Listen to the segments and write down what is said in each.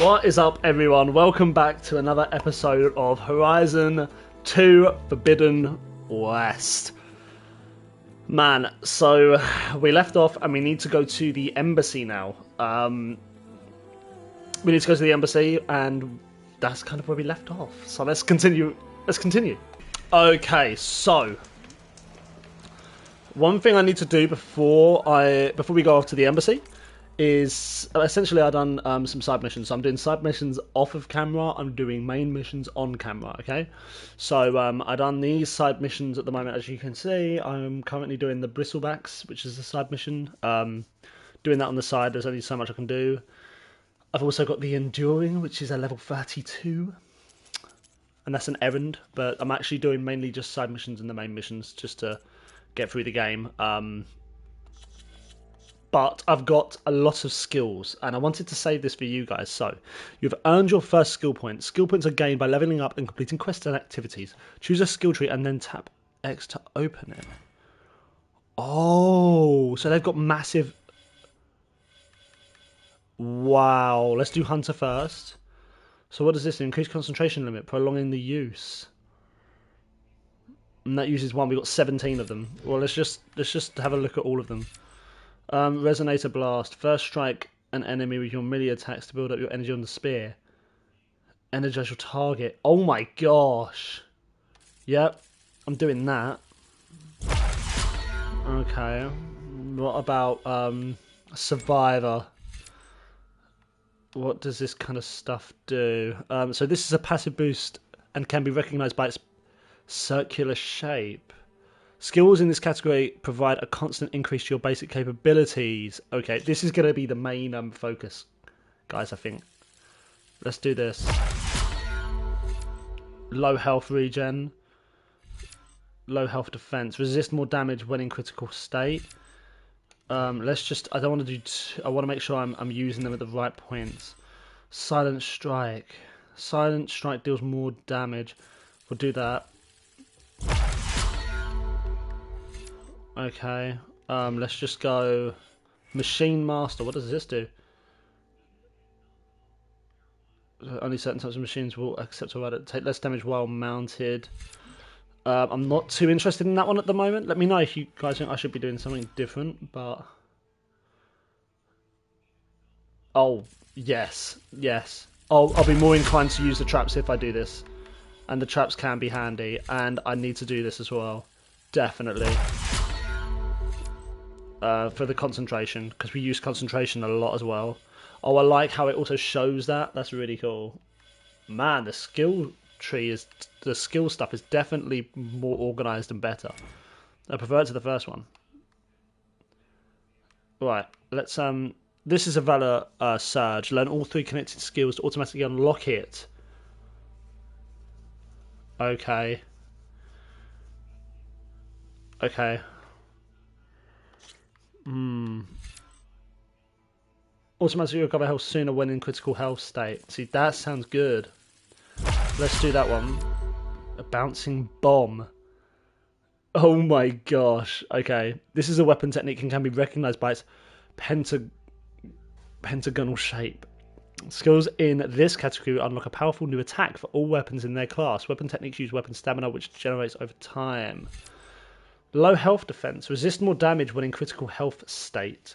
What is up, everyone? Welcome back to another episode of Horizon 2 Forbidden West. Man, so we left off and we need to go to the embassy now. We need to go to the embassy and that's kind of where we left off. So let's continue. Okay, so one thing I need to do before we go off to the embassy is essentially I've done some side missions. So I'm doing side missions off of camera. I'm doing main missions on camera. Okay, so I've done these side missions at the moment. As you can see, I'm currently doing the Bristlebacks, which is a side mission. Doing that on the side. There's only so much I can do. I've also got the Enduring, which is a level 32, and that's an errand. But I'm actually doing mainly just side missions and the main missions just to get through the game. But I've got a lot of skills, and I wanted to save this for you guys. So, you've earned your first skill point. Skill points are gained by leveling up and completing quests and activities. Choose a skill tree and then tap X to open it. Oh, so they've got massive... Wow, let's do Hunter first. So what does this do? Increase concentration limit, prolonging the use. And that uses one. We've got 17 of them. Well, let's just have a look at all of them. Resonator Blast. First strike an enemy with your melee attacks to build up your energy on the spear. Energize your target. Oh my gosh. Yep, I'm doing that. Okay. What about Survivor? What does this kind of stuff do? So this is a passive boost and can be recognized by its circular shape. Skills in this category provide a constant increase to your basic capabilities. Okay, this is going to be the main focus, guys, I think. Let's do this. Low health regen. Low health defense. Resist more damage when in critical state. Let's just... I don't want to do... I want to make sure I'm using them at the right points. Silent Strike. Silent Strike deals more damage. We'll do that. Okay, let's just go Machine Master. What does this do? Only certain types of machines will accept or take less damage while mounted. I'm not too interested in that one at the moment. Let me know if you guys think I should be doing something different, but... Oh, yes. I'll be more inclined to use the traps if I do this. And the traps can be handy, and I need to do this as well. Definitely. For the concentration, because we use concentration a lot as well. Oh, I like how it also shows that. That's really cool. Man, the skill tree is... The skill stuff is definitely more organised and better. I prefer it to the first one. Right, let's... This is a Valor Surge. Learn all 3 connected skills to automatically unlock it. Okay. Okay. Automatically recover health sooner when in critical health state. See, that sounds good. Let's do that one. A bouncing bomb. Oh my gosh. Okay. This is a weapon technique and can be recognized by its pentagonal shape. Skills in this category unlock a powerful new attack for all weapons in their class. Weapon techniques use weapon stamina, which generates over time. Low health defense. Resist more damage when in critical health state.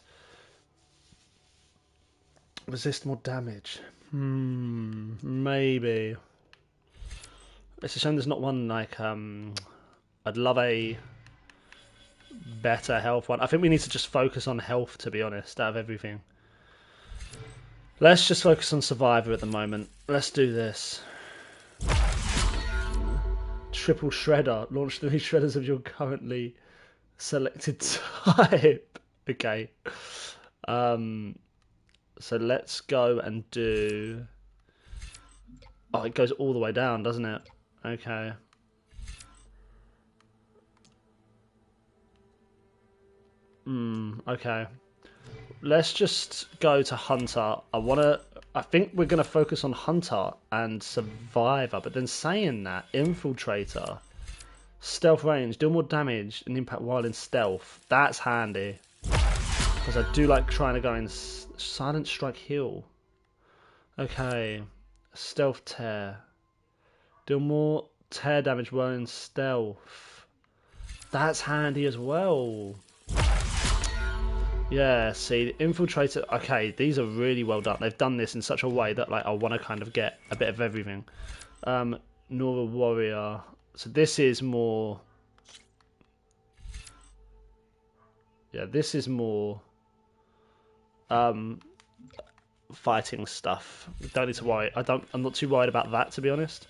Resist more damage. Maybe. It's a shame there's not one like... I'd love a better health one. I think we need to just focus on health, to be honest, out of everything. Let's just focus on Survivor at the moment. Let's do this. Triple Shredder. Launch 3 shredders of your currently selected type. Okay. So let's go and do... Oh, it goes all the way down, doesn't it? Okay. Okay. Let's just go to Hunter. I think we're going to focus on Hunter and Survivor, but then saying that, Infiltrator, stealth range, deal more damage and impact while in stealth. That's handy. Because I do like trying to go in Silent Strike Heal. Okay, stealth tear. Deal more tear damage while in stealth. That's handy as well. Yeah, see, infiltrator. Okay, these are really well done. They've done this in such a way that like I want to kind of get a bit of everything. Nora warrior. So this is more. Yeah, this is more. Fighting stuff. Don't need to worry. I'm not too worried about that, to be honest.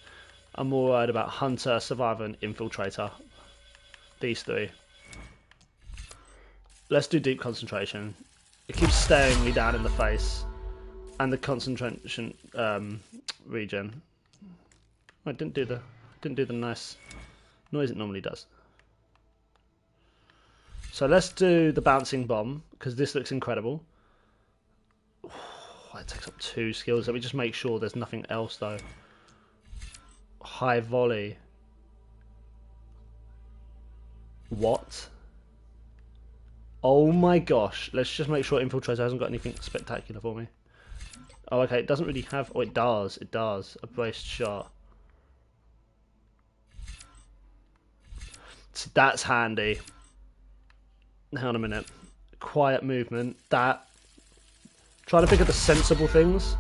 I'm more worried about hunter, survivor, and infiltrator. These three. Let's do deep concentration. It keeps staring me down in the face, and the concentration regen. I didn't do the nice noise it normally does. So let's do the bouncing bomb because this looks incredible. Oh, it takes up 2 skills. Let me just make sure there's nothing else though. High volley. What? Oh my gosh. Let's just make sure Infiltrator hasn't got anything spectacular for me. Oh, okay. It doesn't really have... Oh, it does. It does. A braced shot. So that's handy. Hang on a minute. Quiet movement. That... Try to pick up the sensible things.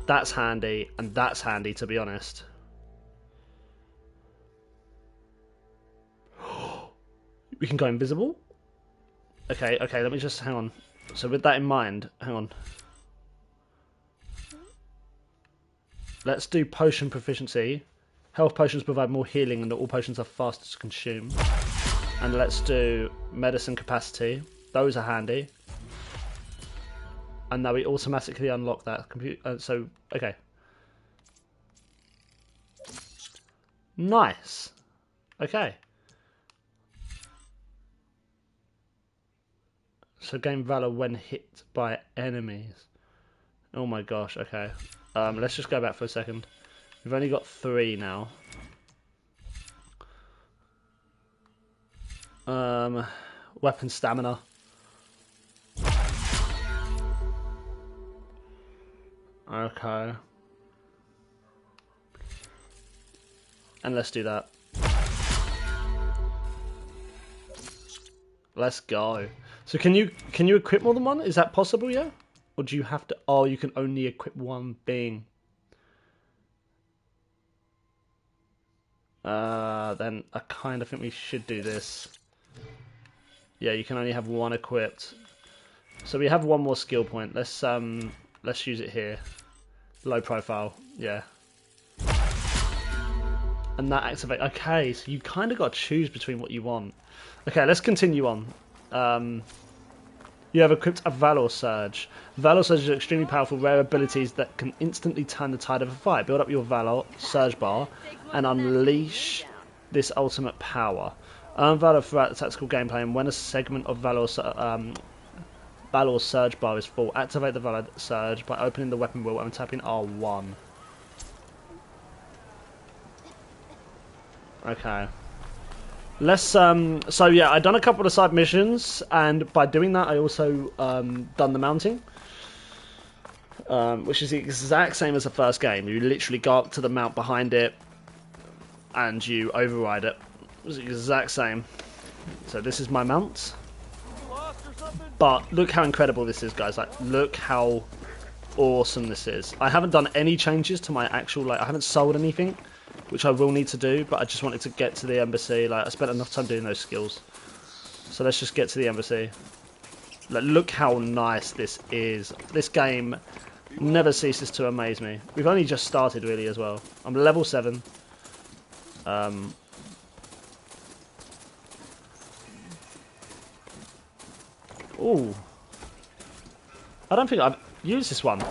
That's handy. And that's handy, to be honest. We can go invisible? Okay, let me just... Hang on. So with that in mind... Hang on. Let's do potion proficiency. Health potions provide more healing and all potions are faster to consume. And let's do medicine capacity. Those are handy. And now we automatically unlock that computer. So, okay. Nice. Okay. So gain valor when hit by enemies. Oh my gosh, okay. Let's just go back for a second. We've only got 3 now. Weapon stamina. Okay. And let's do that. Let's go. So can you equip more than one? Is that possible, yeah? Or do you have to... Oh, you can only equip one being. Then I kind of think we should do this. Yeah, you can only have one equipped. So we have one more skill point. Let's use it here. Low profile, yeah. And that activate. Okay, so you kind of got to choose between what you want. Okay, let's continue on. You have equipped a Valor Surge. Valor Surge is extremely powerful, rare abilities that can instantly turn the tide of a fight. Build up your Valor Surge bar and unleash this ultimate power. Earn Valor throughout the tactical gameplay, and when a segment of Valor Surge bar is full, activate the Valor Surge by opening the weapon wheel and tapping R1. Okay. Let's so yeah, I've done a couple of side missions, and by doing that I also done the mounting, which is the exact same as the first game. You literally go up to the mount behind it and you override it. It was the exact same. So this is my mount, but look how incredible this is, guys. Like, look how awesome this is. I haven't done any changes to my actual, like, I haven't sold anything, which I will need to do, but I just wanted to get to the embassy. Like, I spent enough time doing those skills. So let's just get to the embassy. Like, look how nice this is. This game never ceases to amaze me. We've only just started, really, as well. I'm level 7. Ooh. I don't think I've used this one.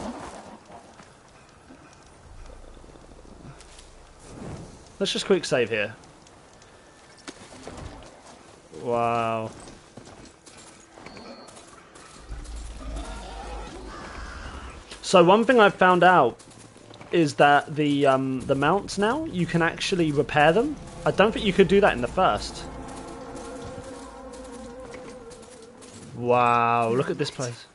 Let's just quick save here. Wow. So one thing I've found out is that the mounts now, you can actually repair them. I don't think you could do that in the first. Wow, look at this place.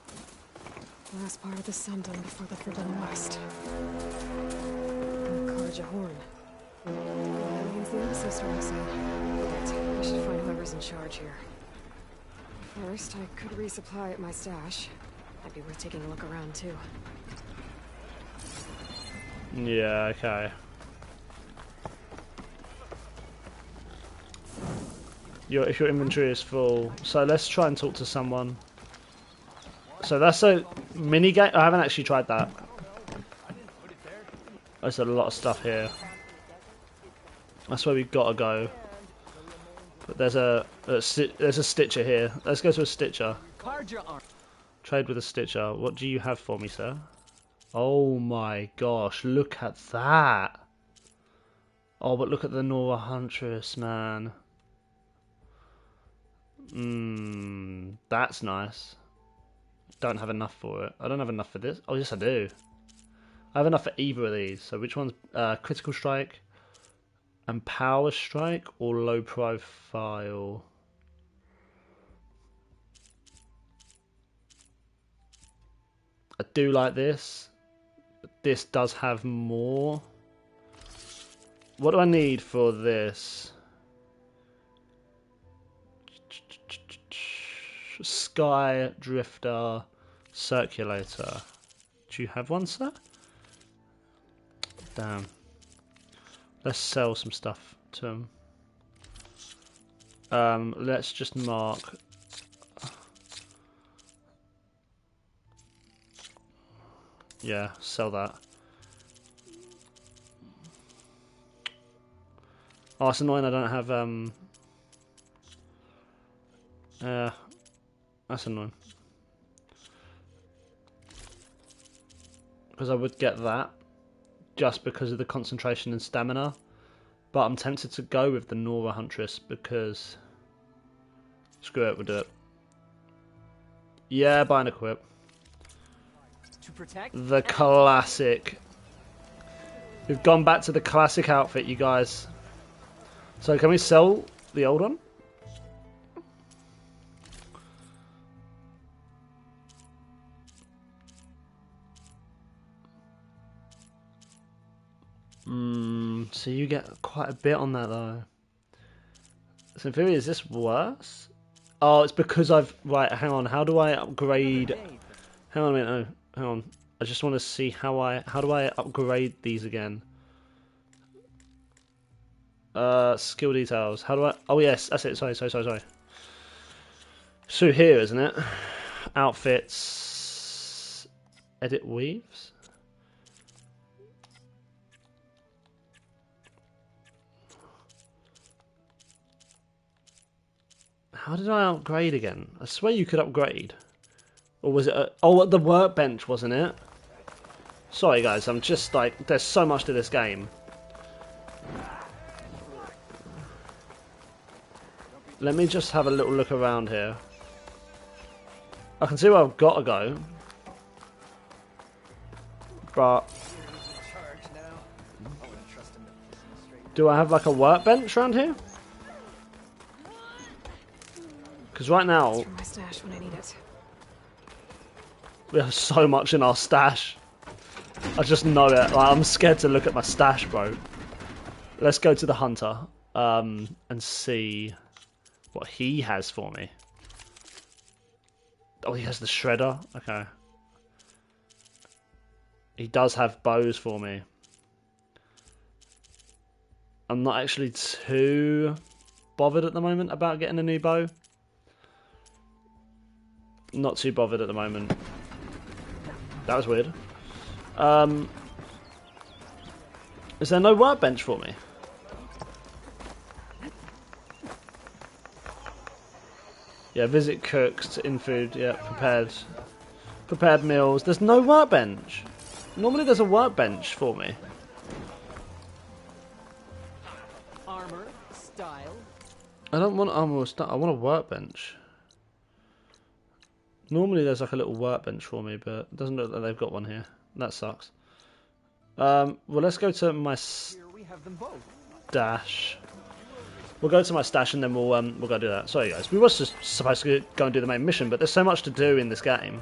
Last part of the sun done before the forbidden west. Karja Horn. Against the embassy storm side. I should find whoever's in charge here. First, I could resupply at my stash. Might be worth taking a look around too. Yeah, okay. If your inventory is full, so let's try and talk to someone. So that's a mini game. I haven't actually tried that. There's a lot of stuff here. That's where we've got to go. But there's a Stitcher here. Let's go to a Stitcher. Trade with a Stitcher. What do you have for me, sir? Oh my gosh! Look at that. Oh, but look at the Nora Huntress, man. That's nice. Don't have enough for it. I don't have enough for this. Oh, yes, I do. I have enough for either of these. So which one's critical strike and power strike or low profile? I do like this, but this does have more. What do I need for this? Sky Drifter Circulator. Do you have one, sir? Damn. Let's sell some stuff to him. Let's just mark. Yeah, sell that. Oh, it's annoying I don't have that's annoying. Because I would get that just because of the concentration and stamina. But I'm tempted to go with the Nora Huntress because screw it, we'll do it. Yeah, buy and equip. To protect the classic. We've gone back to the classic outfit, you guys. So can we sell the old one? So you get quite a bit on that though. So in theory, is this worse? Oh, it's because I've... Right, hang on. How do I upgrade... Hang on a minute. No, hang on. I just want to see how do I upgrade these again? Skill details. How do I... Oh, yes. That's it. Sorry. So here, isn't it? Outfits... Edit weaves? How did I upgrade again? I swear you could upgrade. Or was it... Oh, the workbench, wasn't it? Sorry, guys. I'm just like... There's so much to this game. Let me just have a little look around here. I can see where I've got to go. But... Do I have like a workbench around here? Because right now... My stash when I need it. We have so much in our stash. I just know it. Like, I'm scared to look at my stash, bro. Let's go to the hunter and see what he has for me. Oh, he has the shredder. Okay. He does have bows for me. I'm not actually too bothered at the moment about getting a new bow. Not too bothered at the moment. That was weird. Is there no workbench for me? Yeah, visit cooks, in food, yeah, prepared meals. There's no workbench. Normally there's a workbench for me. armor, style. I don't want armor or style, I want a workbench. Normally there's like a little workbench for me, but it doesn't look like they've got one here. That sucks. Well, let's go to my stash. We'll go to my stash and then we'll go do that. Sorry, guys. We were just supposed to go and do the main mission, but there's so much to do in this game.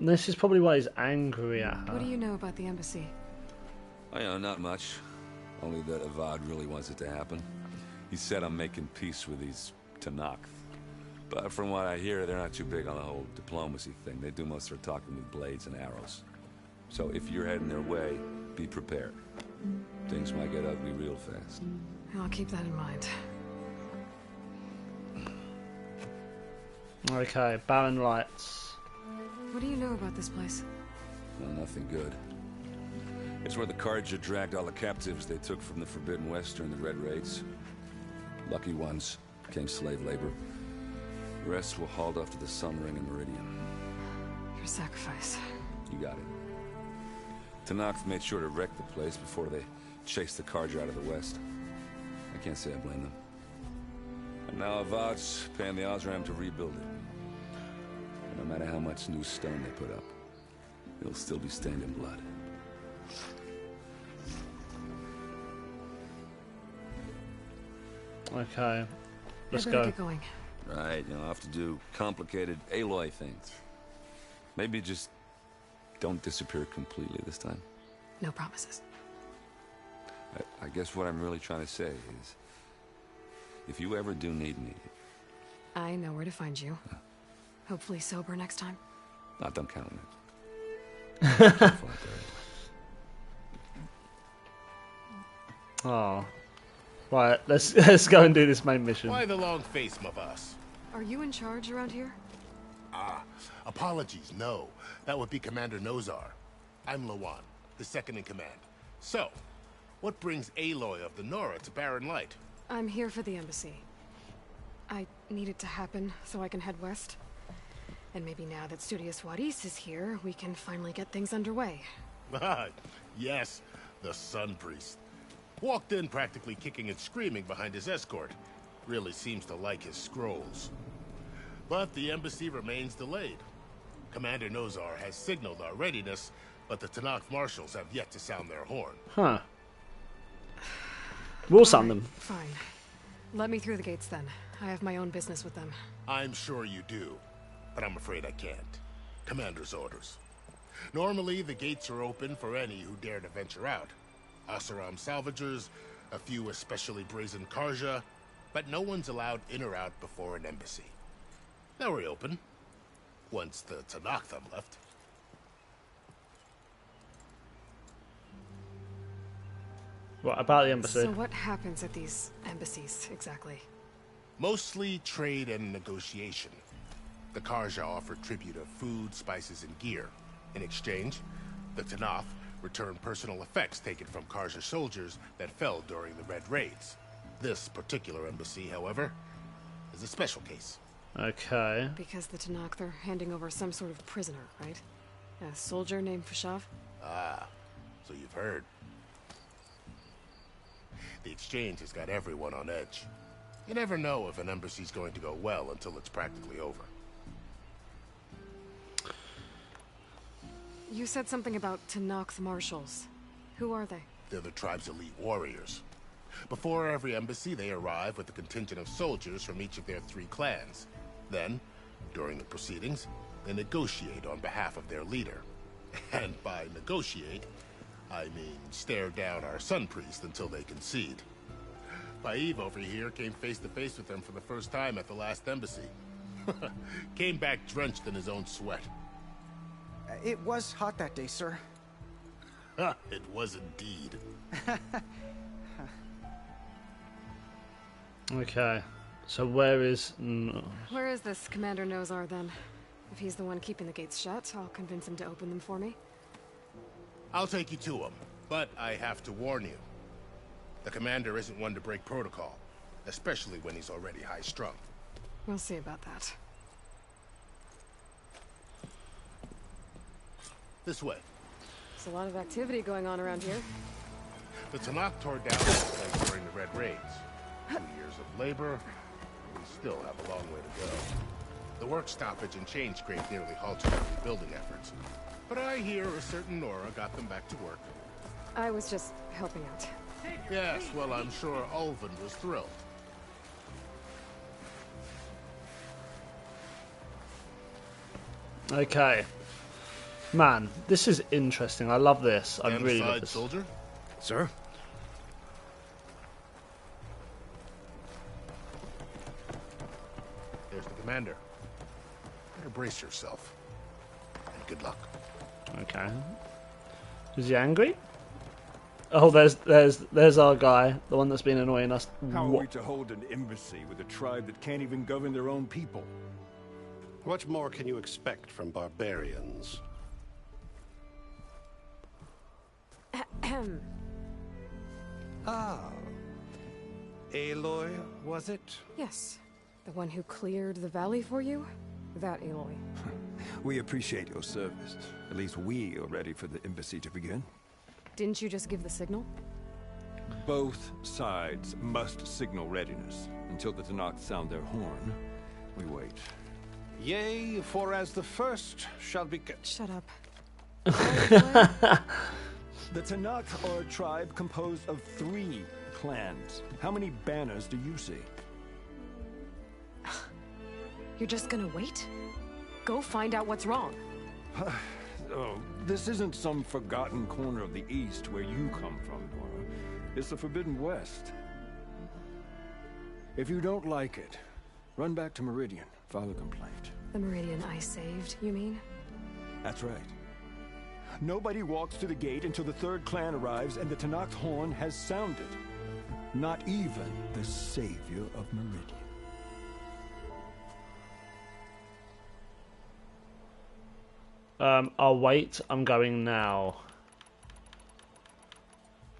This is probably why he's angry at her. What do you know about the embassy? I know not much. Only that Avad really wants it to happen. He said I'm making peace with these Tanakh. But from what I hear, they're not too big on the whole diplomacy thing. They do most of their talking with blades and arrows. So if you're heading their way, be prepared. Things might get ugly real fast. I'll keep that in mind. Okay, Barren Lights. What do you know about this place? Well, nothing good. It's where the Carja dragged all the captives they took from the Forbidden West during the Red Raids. Lucky ones became slave labor. The rest were hauled off to the Sun Ring and Meridian. Your sacrifice. You got it. Tanakh made sure to wreck the place before they chased the Carja out of the West. I can't say I blame them. And now Avad's paying the Osram to rebuild it. And no matter how much new stone they put up, it'll still be stained in blood. Okay, let's I better go. get going. Right, I'll have to do complicated Aloy things. Maybe just don't disappear completely this time. No promises. I guess what I'm really trying to say is, if you ever do need me, I know where to find you. Hopefully sober next time. don't count on it. Careful out there. Oh. Right, let's go and do this main mission. Why the long face, Mavas? Are you in charge around here? Apologies, no. That would be Commander Nozar. I'm Lawan, the second in command. So, what brings Aloy of the Nora to Barren Light? I'm here for the embassy. I need it to happen so I can head west. And maybe now that Studious Wadis is here, we can finally get things underway. Yes, the Sun Priest. Walked in practically kicking and screaming behind his escort. Really seems to like his scrolls. But the embassy remains delayed. Commander Nozar has signaled our readiness, but the Tanakh marshals have yet to sound their horn. Huh. We'll summon them. Fine. Let me through the gates then. I have my own business with them. I'm sure you do, but I'm afraid I can't. Commander's orders. Normally, the gates are open for any who dare to venture out. Oseram salvagers, a few especially brazen Carja, but no one's allowed in or out before an embassy. They'll reopen, once the Tanakh have left. What about the embassy? So what happens at these embassies, exactly? Mostly trade and negotiation. The Carja offer tribute of food, spices, and gear. In exchange, the Tanakh return personal effects taken from Carja soldiers that fell during the Red Raids. This particular embassy, however, is a special case. Okay. Because the Tanakh, they're handing over some sort of prisoner, right? A soldier named Fashav? Ah, so you've heard. The exchange has got everyone on edge. You never know if an embassy's going to go well until it's practically over. You said something about Tanakh marshals. Who are they? They're the tribe's elite warriors. Before every embassy, they arrive with a contingent of soldiers from each of their 3 clans. Then, during the proceedings, they negotiate on behalf of their leader. And by negotiate, I mean stare down our Sun Priest until they concede. Paiv over here came face to face with them for the first time at the last embassy. Came back drenched in his own sweat. It was hot that day, sir. It was indeed. Okay. So where is... Where is this Commander Nozar, then? If he's the one keeping the gates shut, I'll convince him to open them for me. I'll take you to him, but I have to warn you. The commander isn't one to break protocol, especially when he's already high-strung. We'll see about that. This way. There's a lot of activity going on around here. The Tanakh tore down this place during the Red Raids. 2 years of labor, we still have a long way to go. The work stoppage and chain scrape nearly halted our rebuilding efforts. But I hear a certain Nora got them back to work. I was just helping out. Yes, well, I'm sure Ulvin was thrilled. Okay. Man, this is interesting. I love this. I Stand really love aside, this. soldier. Sir? There's the commander. Better brace yourself. And good luck. Okay. Is he angry? Oh, there's our guy, the one that's been annoying us. How are we to hold an embassy with a tribe that can't even govern their own people? What more can you expect from barbarians? Ah. Aloy, was it? Yes. The one who cleared the valley for you? That Aloy. We appreciate your service. At least we are ready for the embassy to begin. Didn't you just give the signal? Both sides must signal readiness. Until the Tenakth sound their horn, we wait. Yea, for as the first shall be... Shut up. The Tenakth are a tribe composed of 3 clans. How many banners do you see? You're just gonna wait? Go find out what's wrong. Oh, this isn't some forgotten corner of the East where you come from, Nora. It's the Forbidden West. If you don't like it, run back to Meridian, file a complaint. The Meridian I saved, you mean? That's right. Nobody walks to the gate until the 3rd clan arrives and the Tenakth horn has sounded. Not even the savior of Meridian. I'll wait. I'm going now.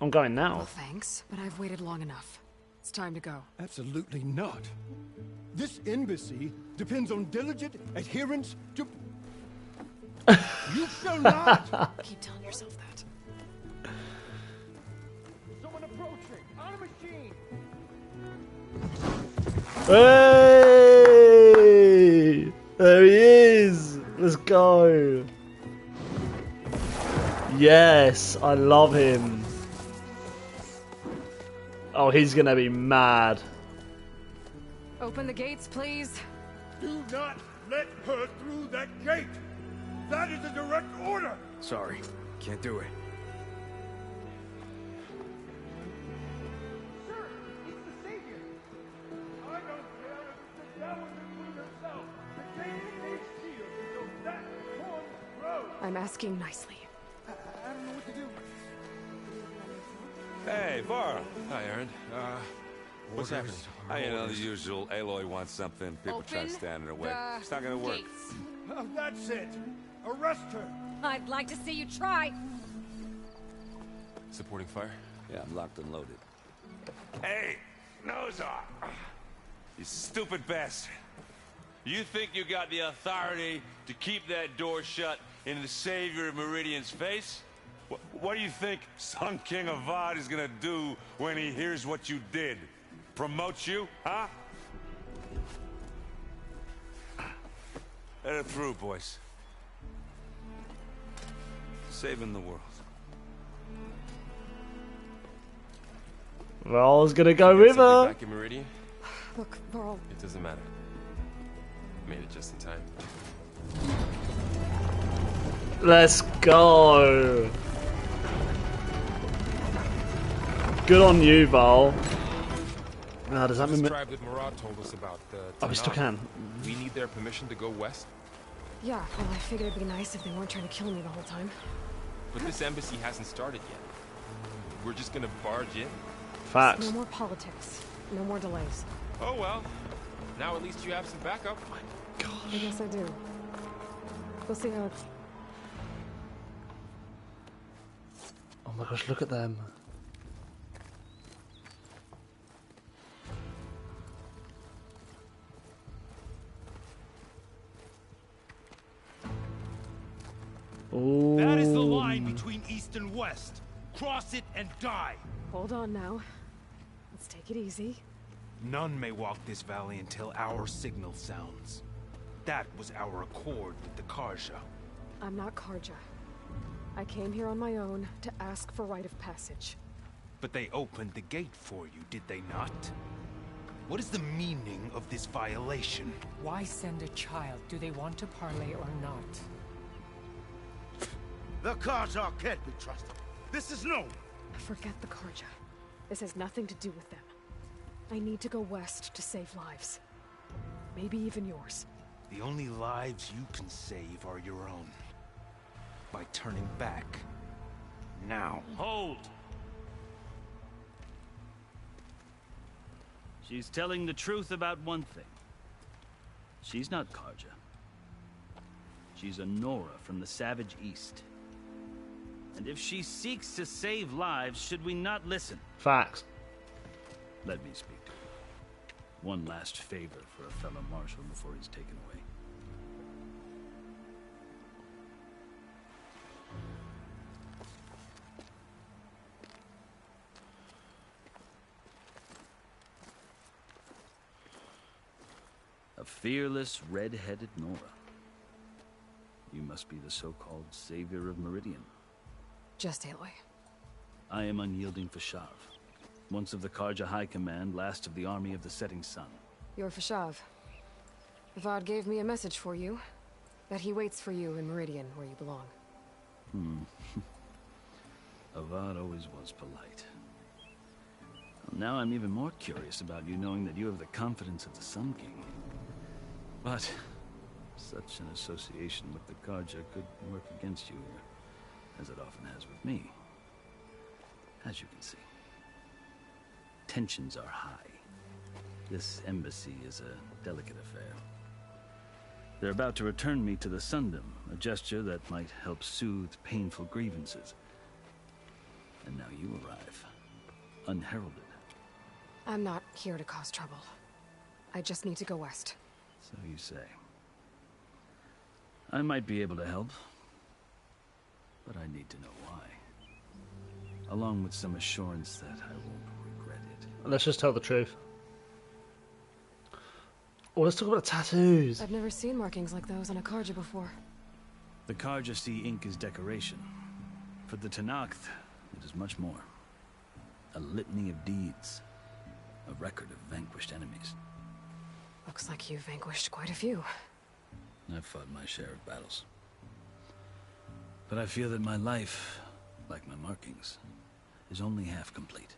I'm going now. Well, thanks, but I've waited long enough. It's time to go. Absolutely not. This embassy depends on diligent adherence to... You shall not! Keep telling yourself that. Someone approaching! On a machine! Hey! There he is! Let's go! Yes, I love him. Oh, he's gonna be mad. Open the gates, please. Do not let her through that gate! That is a direct order! Sorry, can't do it. Sir, it's the savior! I don't care if the devil includes herself! The gate is sealed until that horn grows! I'm asking nicely. I don't know what to do. Hey, Varl. Hi, Aaron. What's happening? You know, the usual. Aloy wants something. People try to stand in her way. It's not gonna work. That's it! Arrest her! I'd like to see you try. Supporting fire? Yeah, I'm locked and loaded. Hey, Nozar! You stupid bastard. You think you got the authority to keep that door shut in the savior of Meridian's face? What do you think Sun King Avad is gonna do when he hears what you did? Promote you, huh? Let it through, boys. Saving the world. Varl's gonna go You with got something her. back in Meridian? Look, Varl, It doesn't matter. Made it just in time. Let's go. Good on you, Varl. Does that This mean... tribe that Murad told us about, the Oh, we still Tenakth, can. we need their permission to go west? yeah, well, I figured it'd be nice if they weren't trying to kill me the whole time. But this embassy hasn't started yet. We're just gonna barge in? Facts. No more politics. No more delays. Oh well. Now at least you have some backup. I guess I do. We'll see how it's... Oh my gosh, look at them. Ooh. That is the line between East and West. Cross it and die. Hold on now. Let's take it easy. None may walk this valley until our signal sounds. That was our accord with the Karja. I'm not Karja. I came here on my own to ask for rite of passage. But they opened the gate for you, did they not? What is the meaning of this violation? Why send a child? Do they want to parley or not? The Carja can't be trusted. This is known. Forget the Carja. This has nothing to do with them. I need to go west to save lives. Maybe even yours. The only lives you can save are your own. By turning back. Now. Hold! She's telling the truth about one thing. She's not Carja. She's a Nora from the Savage East. And if she seeks to save lives, should we not listen? Facts. Let me speak to her. One last favor for a fellow marshal before he's taken away. A fearless, red-headed Nora. You must be the so-called savior of Meridian. Just Aloy. I am Unyielding Fashav, once of the Carja High Command, last of the army of the Setting Sun. You're Fashav. Avad gave me a message for you. That he waits for you in Meridian, where you belong. Avad always was polite. Well, now I'm even more curious about you, knowing that you have the confidence of the Sun King. But such an association with the Carja could work against you here, as it often has with me. As you can see, tensions are high. This embassy is a delicate affair. They're about to return me to the Sundom, a gesture that might help soothe painful grievances. And now you arrive, unheralded. I'm not here to cause trouble. I just need to go west. So you say. I might be able to help, but I need to know why. Along with some assurance that I won't regret it. Let's just tell the truth. Oh, let's talk about tattoos. I've never seen markings like those on a Carja before. The Carja see ink as decoration. For the Tenakth, it is much more. A litany of deeds. A record of vanquished enemies. Looks like you've vanquished quite a few. I've fought my share of battles. But I feel that my life, like my markings, is only half complete.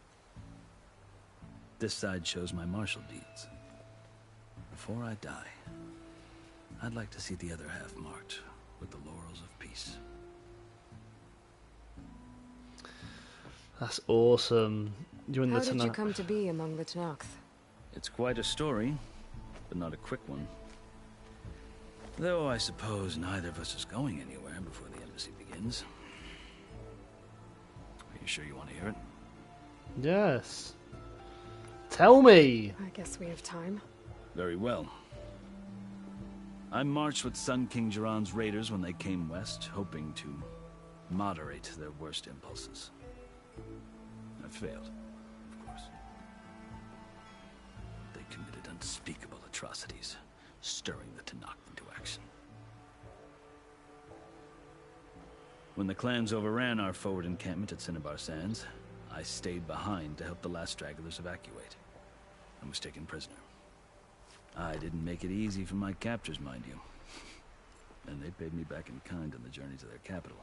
This side shows my martial deeds. Before I die, I'd like to see the other half marked with the laurels of peace. That's awesome. You and How the did you come to be among the Tenakth? It's quite a story, but not a quick one. Though I suppose neither of us is going anywhere before the embassy begins. Are you sure you want to hear it? Yes. Tell me. I guess we have time. Very well. I marched with Sun King Jiran's raiders when they came west, hoping to moderate their worst impulses. I failed, of course. They committed unspeakable atrocities, stirring the Tenakth into action. When the clans overran our forward encampment at Cinnabar Sands, I stayed behind to help the last stragglers evacuate, and was taken prisoner. I didn't make it easy for my captors, mind you. And they paid me back in kind on the journey to their capital.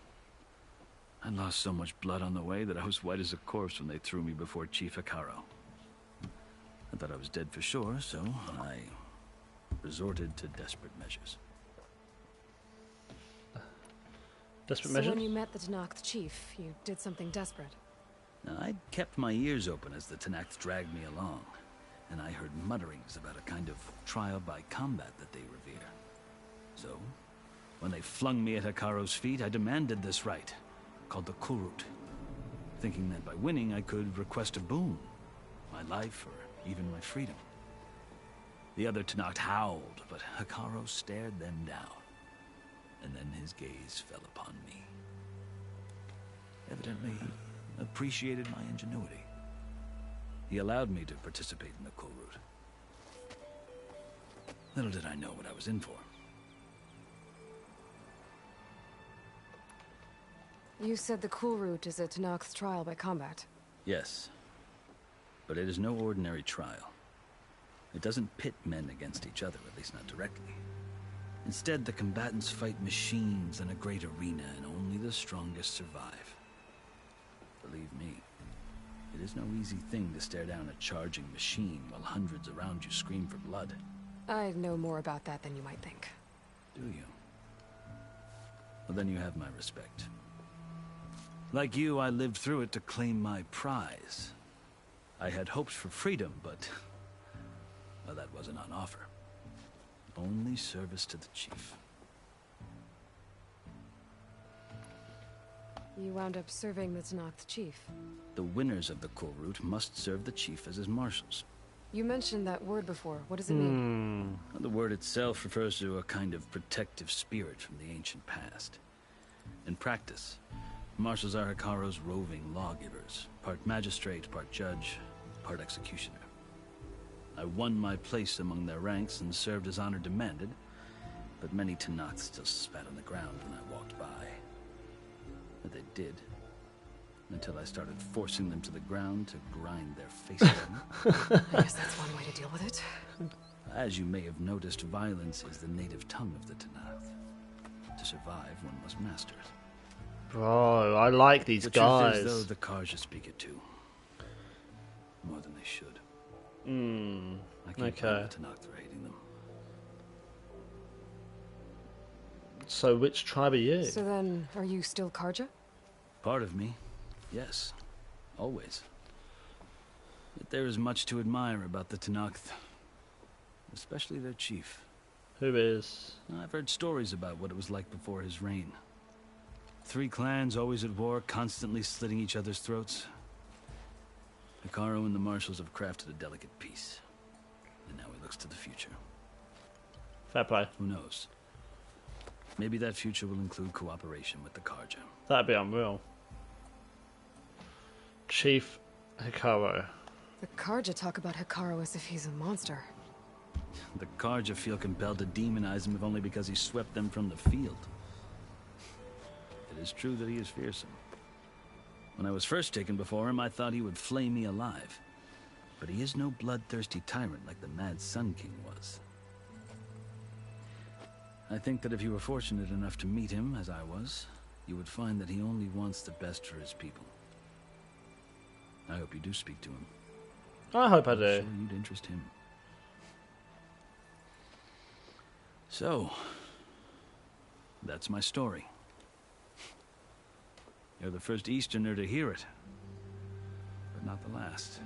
I lost so much blood on the way that I was white as a corpse when they threw me before Chief Hekarro. I thought I was dead for sure, so I resorted to desperate measures. Desperate so measures? When you met the Tenakth chief, you did something desperate. Now, I'd kept my ears open as the Tenakth dragged me along, and I heard mutterings about a kind of trial by combat that they revere. So, when they flung me at Hekarro's feet, I demanded this right, called the Kulrut, thinking that by winning I could request a boon, my life or even my freedom. The other Tenakth howled, but Hekarro stared them down, and then his gaze fell upon me. Evidently, he appreciated my ingenuity. He allowed me to participate in the Kulrut. Little did I know what I was in for. You said the Kulrut is a Tenakth trial by combat. Yes, but it is no ordinary trial. It doesn't pit men against each other, at least not directly. Instead, the combatants fight machines in a great arena, and only the strongest survive. Believe me, it is no easy thing to stare down a charging machine while hundreds around you scream for blood. I know more about that than you might think. Do you? Well, then you have my respect. Like you, I lived through it to claim my prize. I had hopes for freedom, but... well, that wasn't on offer. Only service to the chief. You wound up serving the Tenakth chief. The winners of the Kulrut must serve the chief as his marshals. You mentioned that word before. What does it mean? The word itself refers to a kind of protective spirit from the ancient past. In practice, marshals are Hekarro's roving lawgivers, part magistrate, part judge, part executioner. I won my place among their ranks and served as honor demanded, but many Tenakth still spat on the ground when I walked by. But they did, until I started forcing them to the ground to grind their faces in. I guess that's one way to deal with it. As you may have noticed, violence is the native tongue of the Tenakth. To survive, one must master it. Bro, I like these guys. Truth is, though, the Carja speak it too. More than they should. I can't blame the Tenakth for hating them. So which tribe are you? So then, are you still Carja? Part of me, yes. Always. But there is much to admire about the Tenakth. Especially their chief. Who is? I've heard stories about what it was like before his reign. 3 clans always at war, constantly slitting each other's throats. Hekarro and the marshals have crafted a delicate peace. And now he looks to the future. Fair play. Who knows? Maybe that future will include cooperation with the Carja. That'd be unreal. Chief Hekarro. The Carja talk about Hekarro as if he's a monster. The Carja feel compelled to demonize him if only because he swept them from the field. It is true that he is fearsome. When I was first taken before him, I thought he would flay me alive. But he is no bloodthirsty tyrant like the Mad Sun King was. I think that if you were fortunate enough to meet him, as I was, you would find that he only wants the best for his people. I hope you do speak to him. I hope I do. I'm sure you'd interest him. So, that's my story. You're the first Easterner to hear it, but not the last.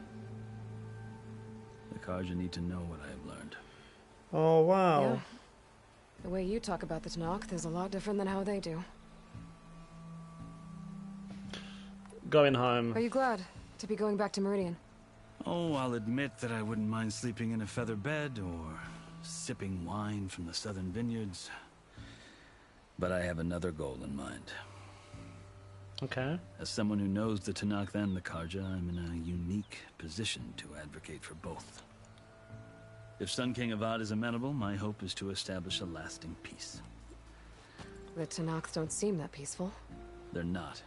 The Carja need to know what I have learned. Oh, wow. Yeah. The way you talk about the Tenakth is a lot different than how they do. Going home. Are you glad to be going back to Meridian? Oh, I'll admit that I wouldn't mind sleeping in a feather bed or sipping wine from the southern vineyards. But I have another goal in mind. Okay. As someone who knows the Tenakth and the Carja, I'm in a unique position to advocate for both. If Sun King Avad is amenable, my hope is to establish a lasting peace. The Tenakth don't seem that peaceful. They're not,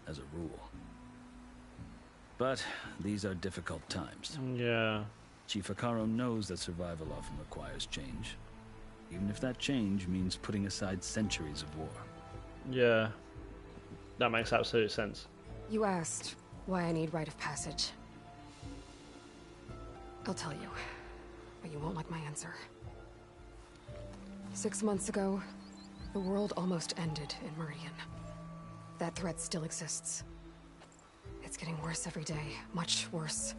as a rule. But these are difficult times. Yeah. Chief Hekarro knows that survival often requires change. Even if that change means putting aside centuries of war. Yeah. That makes absolute sense. You asked why I need rite of passage. I'll tell you, but you won't like my answer. 6 months ago, the world almost ended in Meridian. That threat still exists. It's getting worse every day, much worse.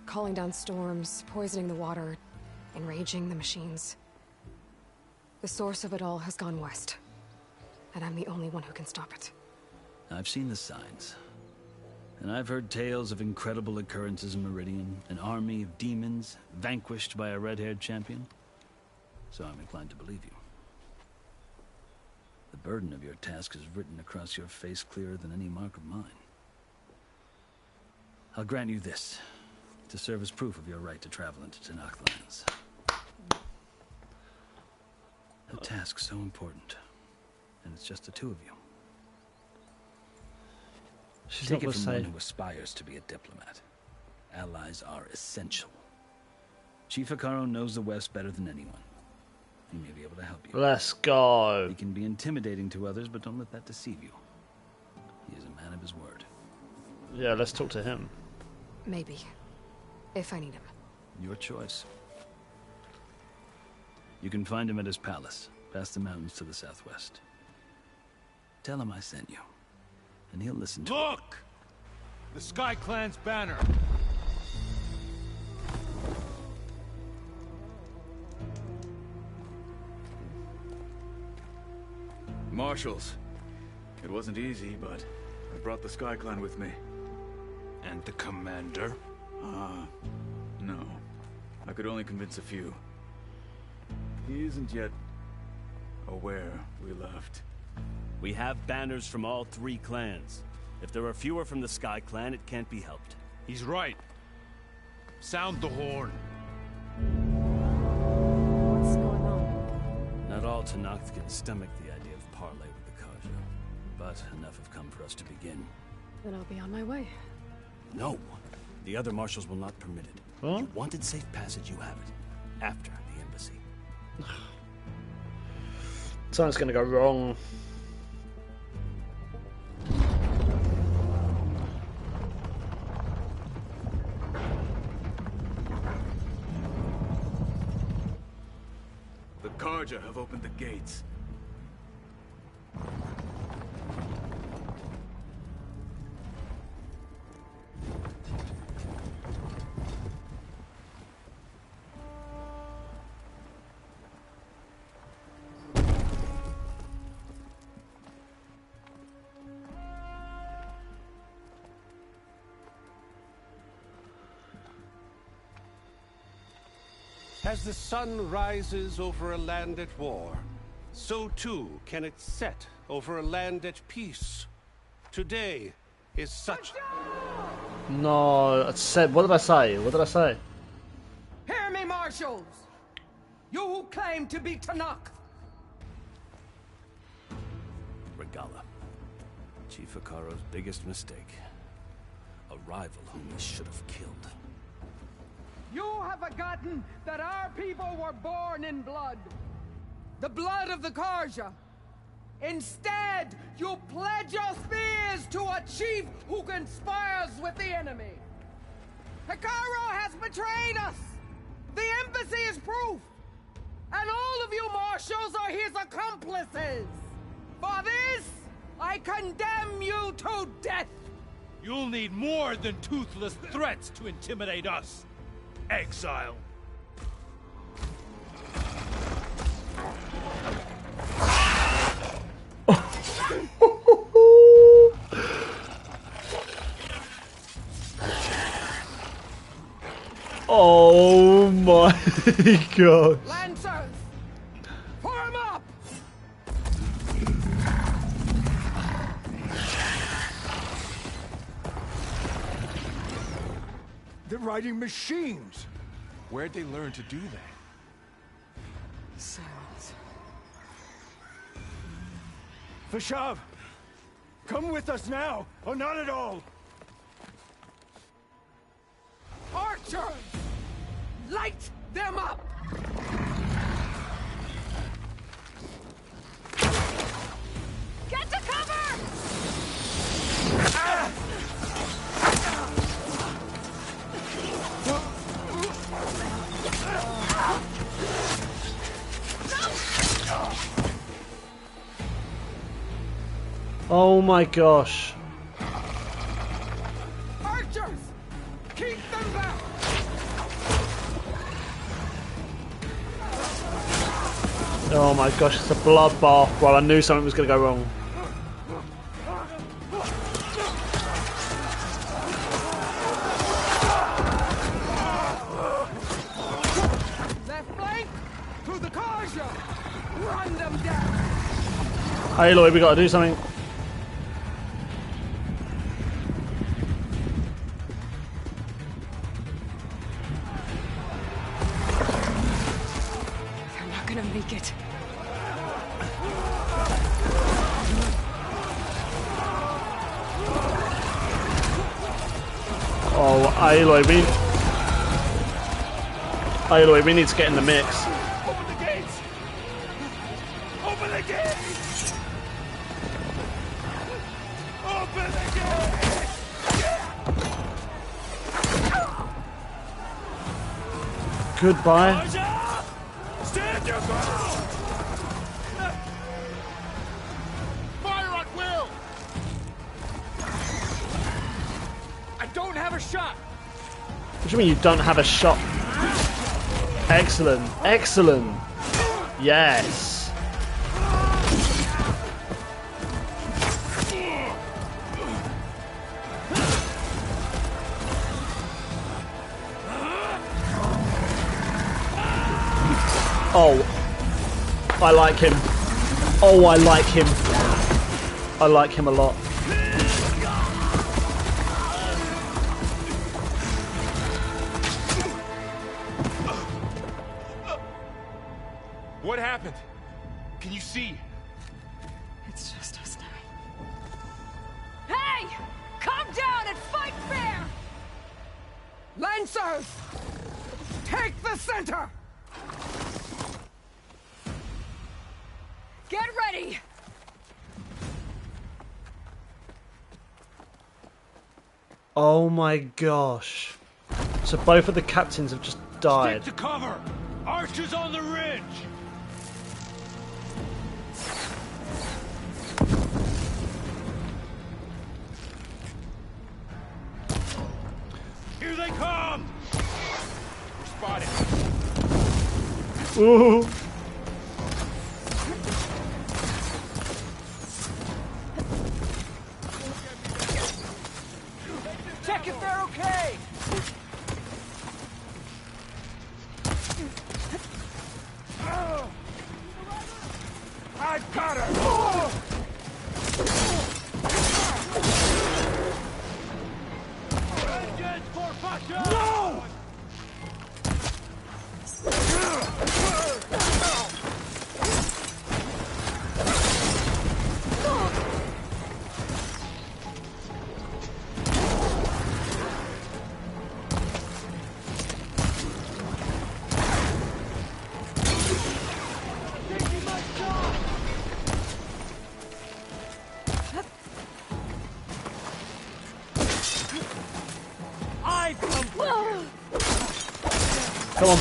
Calling down storms, poisoning the water, enraging the machines. The source of it all has gone west, and I'm the only one who can stop it. I've seen the signs. And I've heard tales of incredible occurrences in Meridian, an army of demons vanquished by a red-haired champion. So I'm inclined to believe you. The burden of your task is written across your face clearer than any mark of mine. I'll grant you this, to serve as proof of your right to travel into Tenakth lands. A task so important, and it's just the two of you. She's Take not it from gonna one say. who aspires to be a diplomat. Allies are essential. Chief Hekarro knows the West better than anyone. He may be able to help you. Let's go. He can be intimidating to others, but don't let that deceive you. He is a man of his word. Yeah, let's talk to him. Maybe. If I need him. Your choice. You can find him at his palace, past the mountains to the southwest. Tell him I sent you, and he'll listen to Look! The Sky Clan's banner. Marshals. It wasn't easy, but I brought the Sky Clan with me. And the commander? No. I could only convince a few. He isn't yet aware we left. We have banners from all 3 clans. If there are fewer from the Sky Clan, it can't be helped. He's right. Sound the horn. What's going on? Not all Tenakth can stomach the idea of parley with the Carja, but enough have come for us to begin. Then I'll be on my way. No, the other marshals will not permit it. What? You wanted safe passage, you have it. After the embassy. Something's gonna go wrong. The Carja have opened the gates. As the sun rises over a land at war, so too can it set over a land at peace. Today is such... No, I said. What did I say? What did I say? Hear me, marshals! You who claim to be Tenakth! Regalla. Chief Hekarro's biggest mistake. A rival whom we should have killed. You have forgotten that our people were born in blood. The blood of the Carja. Instead, you pledge your spears to a chief who conspires with the enemy. Hekarro has betrayed us. The embassy is proof. And all of you marshals are his accomplices. For this, I condemn you to death. You'll need more than toothless threats to intimidate us. Exile. Oh my god. Lancers, form up! They're riding machines. Where'd they learn to do that? Silence. Vashav, come with us now, or not at all. Archers! Light them up! Get to cover! Oh my gosh. Archers! Keep them back! Oh my gosh, it's a bloodbath, bro. I knew something was going to go wrong. Left flank to the Carja! Run them down! Aloy, we got to do something. They're not gonna make it. Oh, Aloy, we need to get in the mix. Open the gates! Goodbye. Stand your ground! Fire at will! I don't have a shot! What do you mean you don't have a shot? Excellent. Excellent. Yes. Oh, I like him. Oh, I like him. I like him a lot. What happened? Can you see? It's just us now. Hey! Calm down and fight fair! Lancers! Take the center! Get ready! Oh my gosh. So both of the captains have just died. Stick to cover! Archers on the ridge! Here they come! We're spotted. Ooh. Check if they're okay! I've got her! Vengeance for Pasha! No! Come on.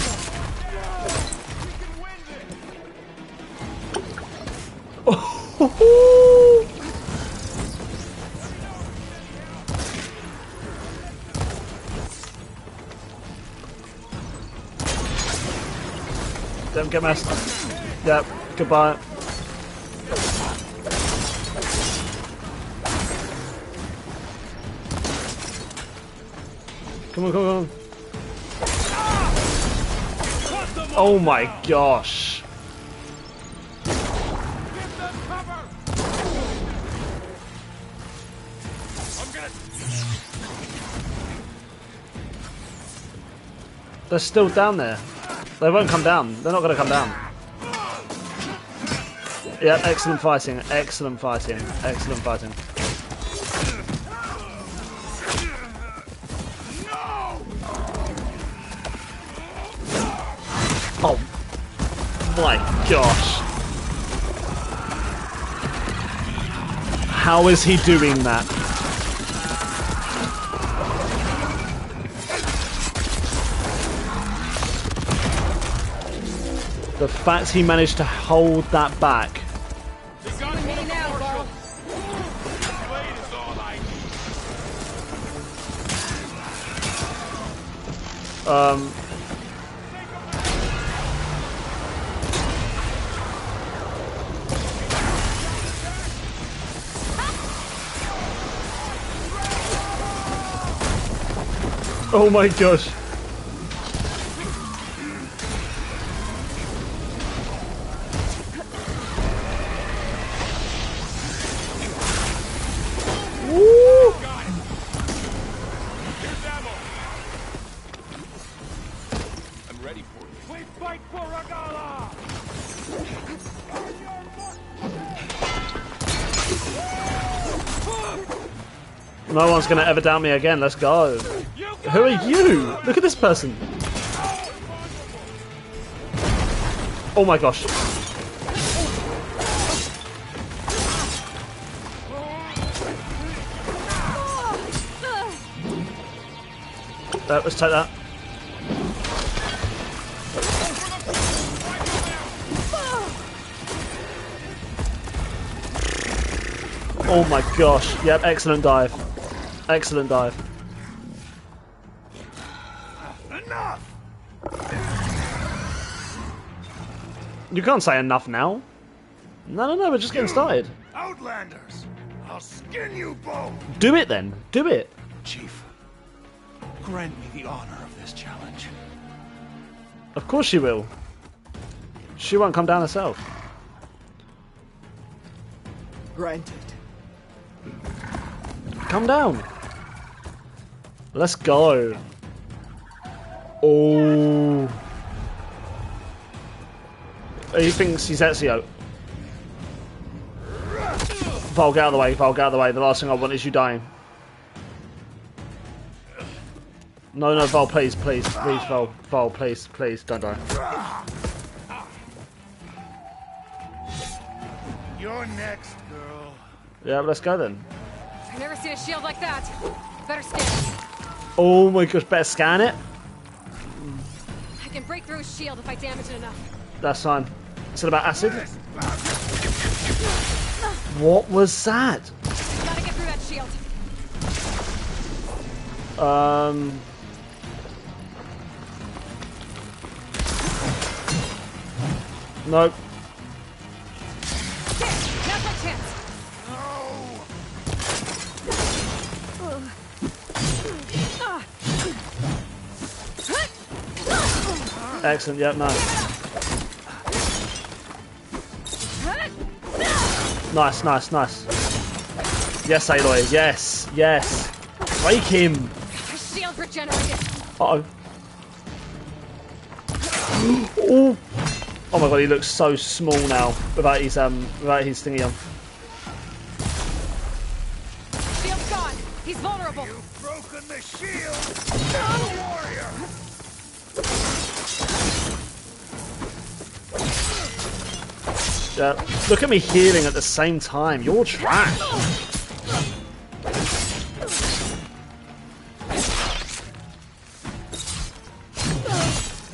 Don't get messed up. Yep, goodbye. Come on, come on, come on. Oh my gosh. They're still down there. They won't come down. They're not going to come down. Yeah, excellent fighting. Excellent fighting. Excellent fighting. Oh my gosh. How is he doing that? The fact he managed to hold that back. Oh my gosh. Woo! I'm ready for you. We fight for Regalla! No one's gonna ever doubt me again. Let's go. Who are you? Look at this person. Oh my gosh. Let's take that. Oh my gosh. Yep, excellent dive. Excellent dive. Enough! You can't say enough now. No, we're just getting started. Outlanders! I'll skin you both! Do it then. Do it. Chief, grant me the honor of this challenge. Of course she will. She won't come down herself. Granted. Come down. Let's go. Oh. He thinks he's Ezio. Val, get out of the way. Val, get out of the way. The last thing I want is you dying. No, Val, please, Val, please, don't die. You're next, girl. Yeah, let's go then. I've never seen a shield like that. Better scan it. Oh my gosh, better scan it. I can break through a shield if I damage it enough. That's fine. Is it about acid? What was that? Gotta get through that shield. Nope. There, now's my chance. Excellent, yep, nice. Nice. Yes, Aloy, yes. Break him. My shield regenerated. Uh-oh. Oh. Oh my god, he looks so small now without his thingy on. Shield's gone. He's vulnerable. You've broken the shield. Now, warrior. Look at me healing at the same time. You're trash.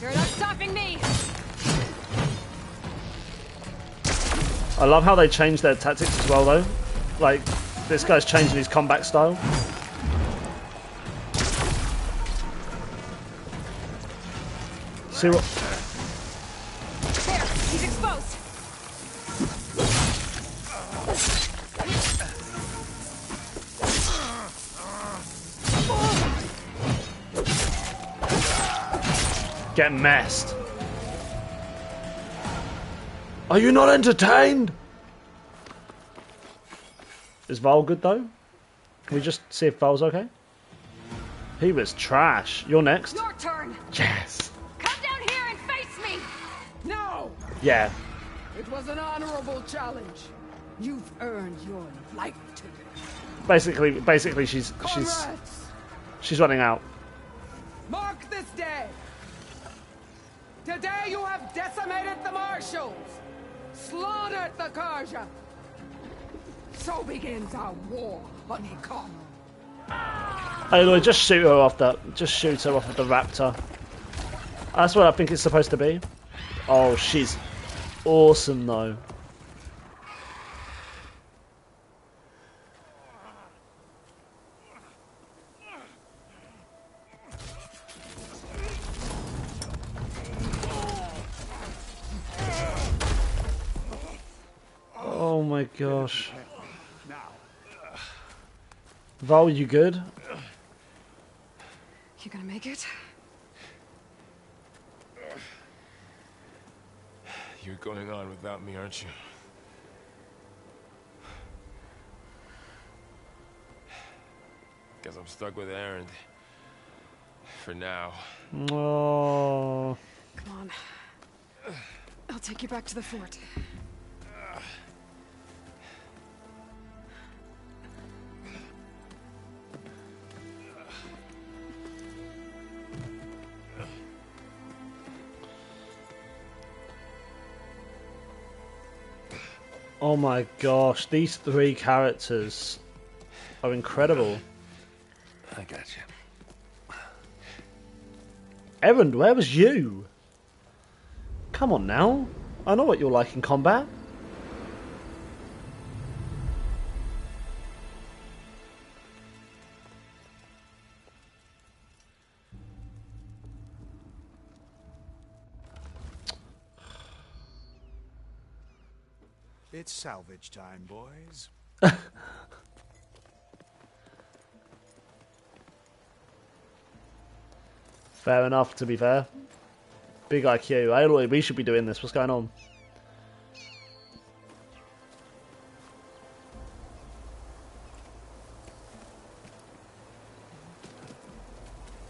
You're not stopping me. I love how they changed their tactics as well, though. Like, this guy's changing his combat style. See what? There, he's exposed. Get messed. Are you not entertained? Is Val good though? Can we just see if Val's okay? He was trash. You're next. Your turn. Yes. Come down here and face me. No! Yeah. It was an honorable challenge. You've earned your life today. Basically, she's running out. Mark this day. Today you have decimated the marshals, slaughtered the Karja. So begins our war, Honeycomb. Aloy, just shoot her off the raptor. That's what I think it's supposed to be. Oh, she's awesome though. Oh my gosh. Val, you good? You gonna make it? You're going on without me, aren't you? Guess I'm stuck with Erend. For now. Oh. Come on. I'll take you back to the fort. Oh my gosh, these three characters are incredible. I got you. Erend, where was you? Come on now. I know what you're like in combat. It's salvage time, boys. Fair enough, to be fair. Big IQ. Aloy, we should be doing this. What's going on?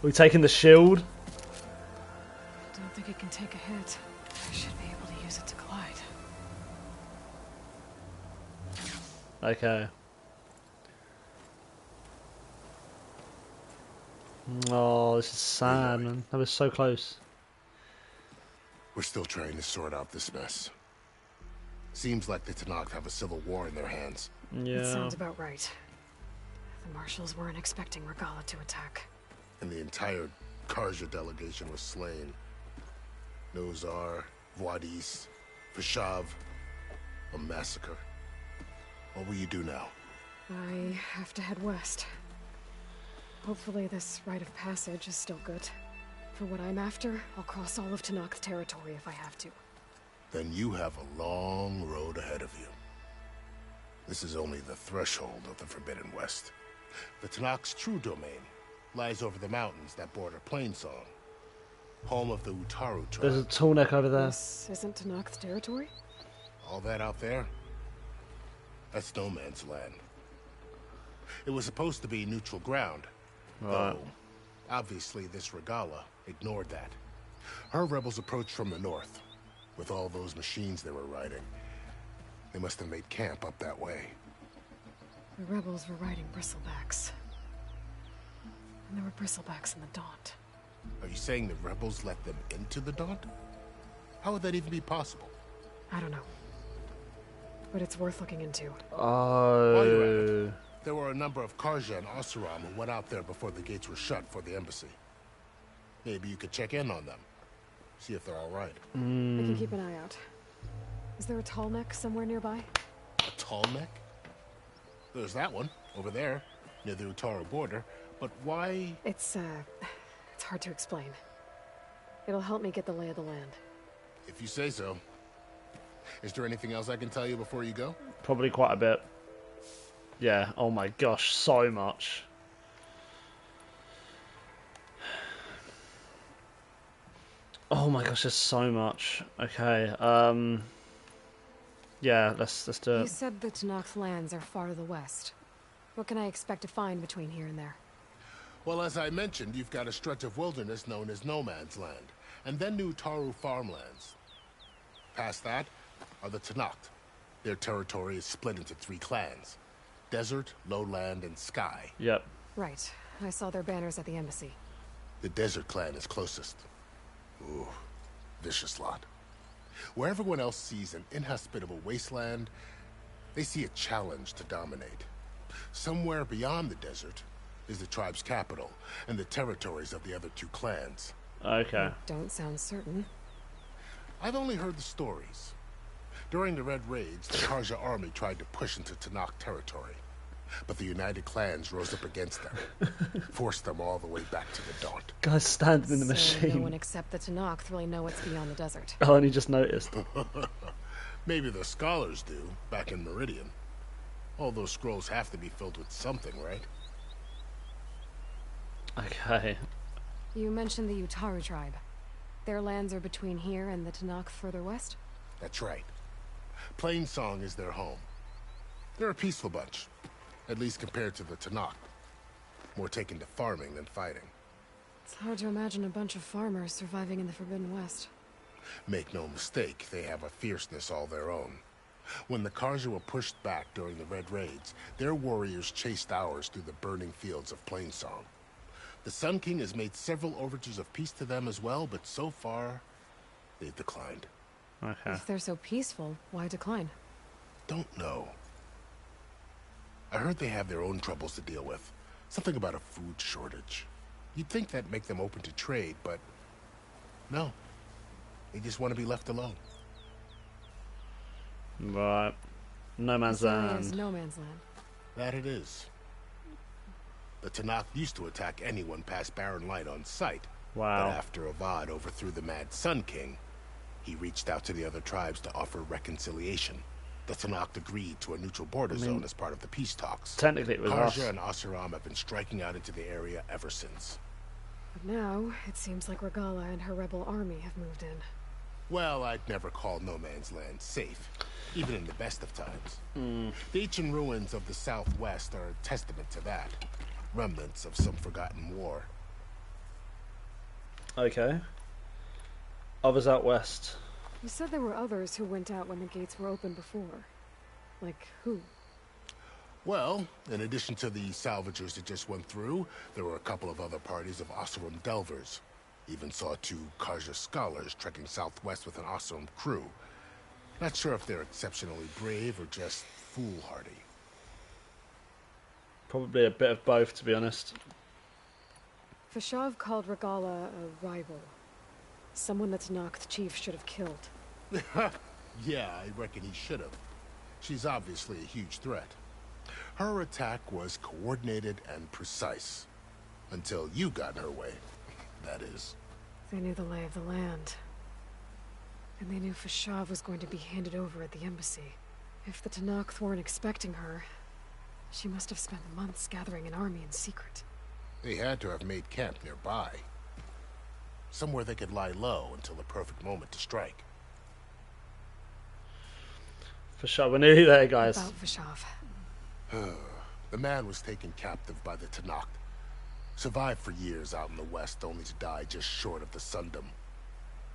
Are we taking the shield? I don't think it can take a hit. I should be able to use it to glide. Okay. Oh, this is sad, man. That was so close. We're still trying to sort out this mess. Seems like the Tenakth have a civil war in their hands. Yeah. That sounds about right. The marshals weren't expecting Regalla to attack. And the entire Carja delegation was slain. Nozar, Vuadis, Fashav. A massacre. What will you do now? I have to head west. Hopefully this rite of passage is still good. For what I'm after, I'll cross all of Tenakth territory if I have to. Then you have a long road ahead of you. This is only the threshold of the Forbidden West. The Tenakth's true domain lies over the mountains that border Plainsong, home of the Utaru tribe. There's a tall neck over there. This isn't Tenakth territory? All that out there? That's no man's land. It was supposed to be neutral ground. Right. Though, obviously this Regalla ignored that. Her rebels approached from the north, with all those machines they were riding. They must have made camp up that way. The rebels were riding bristlebacks. And there were bristlebacks in the Daunt. Are you saying the rebels let them into the Daunt? How would that even be possible? I don't know. But it's worth looking into. While you're at it, there were a number of Carja and Oseram who went out there before the gates were shut for the embassy. Maybe you could check in on them. See if they're all right. I can keep an eye out. Is there a tall neck somewhere nearby? A tall neck? There's that one, over there, near the Utaru border. But why? It's hard to explain. It'll help me get the lay of the land. If you say so. Is there anything else I can tell you before you go? Probably quite a bit. Yeah, oh my gosh, so much. Oh my gosh, there's so much. Okay, yeah, let's do it. You said the Tenakth lands are far to the west. What can I expect to find between here and there? Well, as I mentioned, you've got a stretch of wilderness known as No Man's Land, and then New Taru farmlands. Past that are the Tenakth. Their territory is split into 3 clans: Desert, Lowland, and Sky. Yep. Right. I saw their banners at the embassy. The Desert clan is closest. Ooh, vicious lot. Where everyone else sees an inhospitable wasteland, they see a challenge to dominate. Somewhere beyond the desert is the tribe's capital and the territories of the other 2 clans. Okay. Don't sound certain. I've only heard the stories. During the Red Raids, the Carja army tried to push into Tenakth territory, but the United Clans rose up against them, forced them all the way back to the Daunt. Guys standing in the So machine. no one except the Tenakth really know what's beyond the desert. I only just noticed. Maybe the scholars do, back in Meridian. All those scrolls have to be filled with something, right? Okay. You mentioned the Utaru tribe. Their lands are between here and the Tenakth further west? That's right. Plainsong is their home. They're a peaceful bunch, at least compared to the Tenakth. More taken to farming than fighting. It's hard to imagine a bunch of farmers surviving in the Forbidden West. Make no mistake, they have a fierceness all their own. When the Carja were pushed back during the Red Raids, their warriors chased ours through the burning fields of Plainsong. The Sun King has made several overtures of peace to them as well, but so far, they've declined. Okay. If they're so peaceful, why decline? Don't know. I heard they have their own troubles to deal with. Something about a food shortage. You'd think that'd make them open to trade, but no. They just want to be left alone. Right. No Man's This area Land. is no man's land. That it is. The Tenakth used to attack anyone past Barren Light on sight. Wow. But after Avad overthrew the Mad Sun King, he reached out to the other tribes to offer reconciliation. The Tenakth agreed to a neutral border zone as part of the peace talks. Technically it was us. Karja and Oseram have been striking out into the area ever since. But now, it seems like Regalla and her rebel army have moved in. Well, I'd never call no man's land safe, even in the best of times. The ancient ruins of the southwest are a testament to that. Remnants of some forgotten war. Okay. Others out west. You said there were others who went out when the gates were open before. Like who? Well, in addition to the salvagers that just went through, there were a couple of other parties of Oseram delvers. Even saw 2 Karja scholars trekking southwest with an Oseram crew. Not sure if they're exceptionally brave or just foolhardy. Probably a bit of both, to be honest. Fashav called Regalla a rival. Someone that Tenakth chief should have killed. Yeah, I reckon he should have. She's obviously a huge threat. Her attack was coordinated and precise. Until you got in her way, that is. They knew the lay of the land. And they knew Fashav was going to be handed over at the embassy. If the Tenakth weren't expecting her, she must have spent months gathering an army in secret. They had to have made camp nearby. Somewhere they could lie low until the perfect moment to strike. Fashav, we're nearly there, guys. About Fashav. The man was taken captive by the Tenakth. Survived for years out in the west, only to die just short of the Sundom.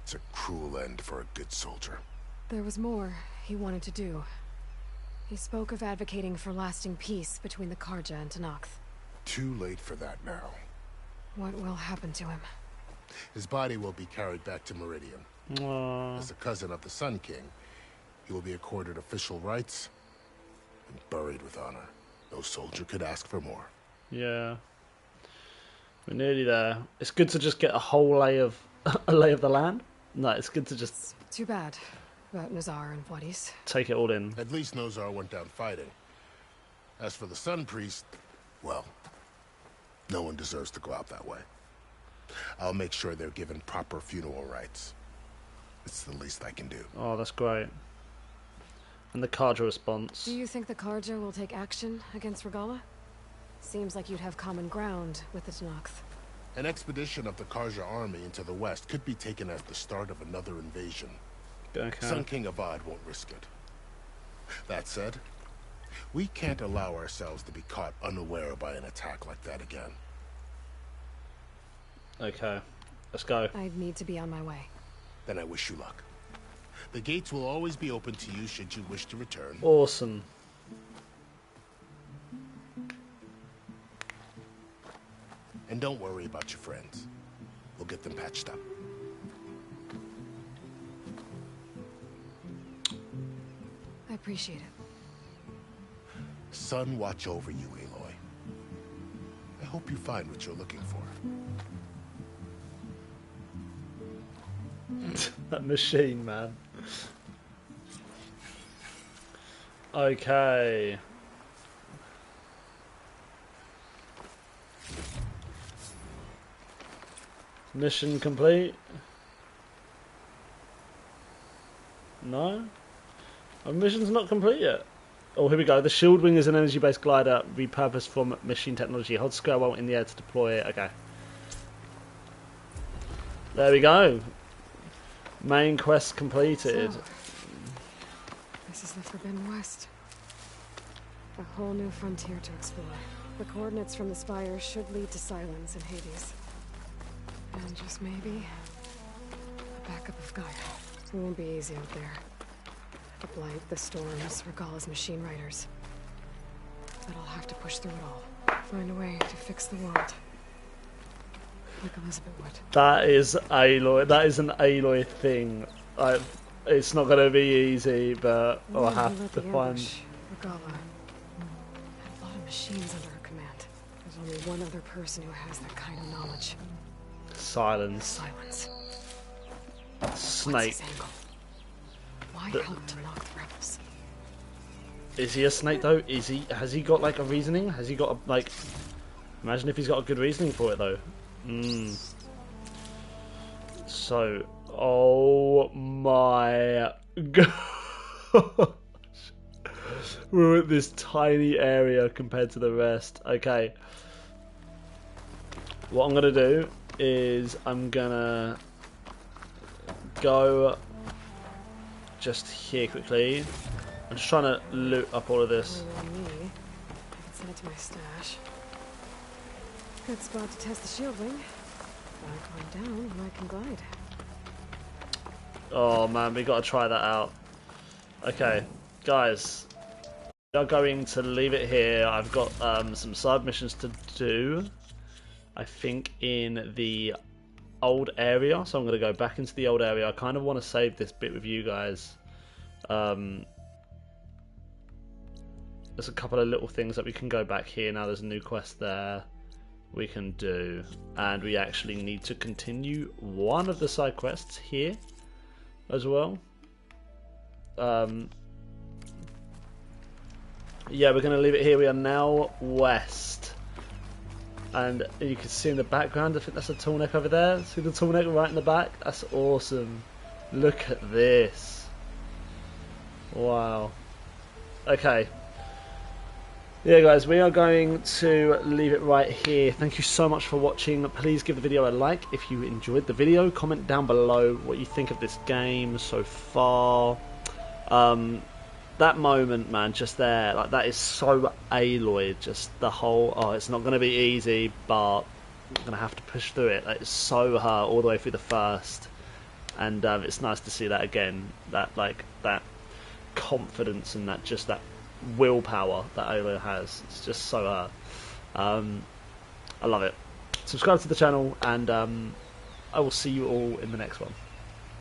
It's a cruel end for a good soldier. There was more he wanted to do. He spoke of advocating for lasting peace between the Karja and Tenakth. Too late for that now. What will happen to him? His body will be carried back to Meridian. Aww. As a cousin of the Sun King, he will be accorded official rights and buried with honor. No soldier could ask for more. Yeah. We're nearly there. It's good to just get a whole lay of the land. No, it's good to just... It's too bad about Nazar and Wadis. Take it all in. At least Nozar went down fighting. As for the Sun Priest, well, no one deserves to go out that way. I'll make sure they're given proper funeral rites. It's the least I can do. Oh, that's great. And the Karja response. Do you think the Karja will take action against Regalla? Seems like you'd have common ground with the Tenakth. An expedition of the Karja army into the west could be taken as the start of another invasion. Okay. Sun King Avad won't risk it. That said, we can't allow ourselves to be caught unaware by an attack like that again. Okay, let's go. I'd need to be on my way. Then I wish you luck. The gates will always be open to you should you wish to return. Awesome. And don't worry about your friends. We'll get them patched up. I appreciate it. Sun watch over you, Aloy. I hope you find what you're looking for. That machine, man. Okay. Mission complete. No? Our mission's not complete yet. Oh, here we go. The Shieldwing is an energy-based glider repurposed from machine technology. Hold square while in the air to deploy it. Okay. There we go. Main quest completed. So, this is the Forbidden West. A whole new frontier to explore. The coordinates from the spire should lead to Silence and Hades. And just maybe, a backup of Gaia. It won't be easy out there. The blight, the storms, Regalla's machine riders. But I'll have to push through it all. Find a way to fix the world. Like Elizabeth would. That is Aloy. That is an Aloy thing. It's not going to be easy, but I'll have to find... Regalla had a lot of machines under her command. There's only one other person who has that kind of knowledge. Silence. Silence. Snake. Why help to knock the rebels? Is he a snake though? Is he? Has he got like a reasoning? Has he got a, like? Imagine if he's got a good reasoning for it though. So, oh my god. We're at this tiny area compared to the rest. Okay. What I'm gonna do is I'm gonna go just here quickly. I'm just trying to loot up all of this. I can send it to my stash. Good spot to test the shielding. When I climb down, I can glide. Oh man, we gotta try that out. Okay, guys, we are going to leave it here. I've got some side missions to do, I think, in the old area, so I'm going to go back into the old area. I kind of want to save this bit with you guys. There's a couple of little things that we can go back here. Now there's a new quest there we can do, and we actually need to continue one of the side quests here as well. Yeah, we're going to leave it here. We are now west, and you can see in the background, I think that's a tall neck over there. See the tall neck right in the back? That's awesome. Look at this. Wow. Okay. Yeah guys, we are going to leave it right here. Thank you so much for watching. Please give the video a like if you enjoyed the video. Comment down below what you think of this game so far. That moment, man, just there, like, that is so Aloy. Just the whole, oh, it's not going to be easy, but I'm going to have to push through it. Like, it's so her all the way through the first, and it's nice to see that again. That, like, that confidence and that just that willpower that Aloy has. It's just so her. I love it. Subscribe to the channel, and I will see you all in the next one.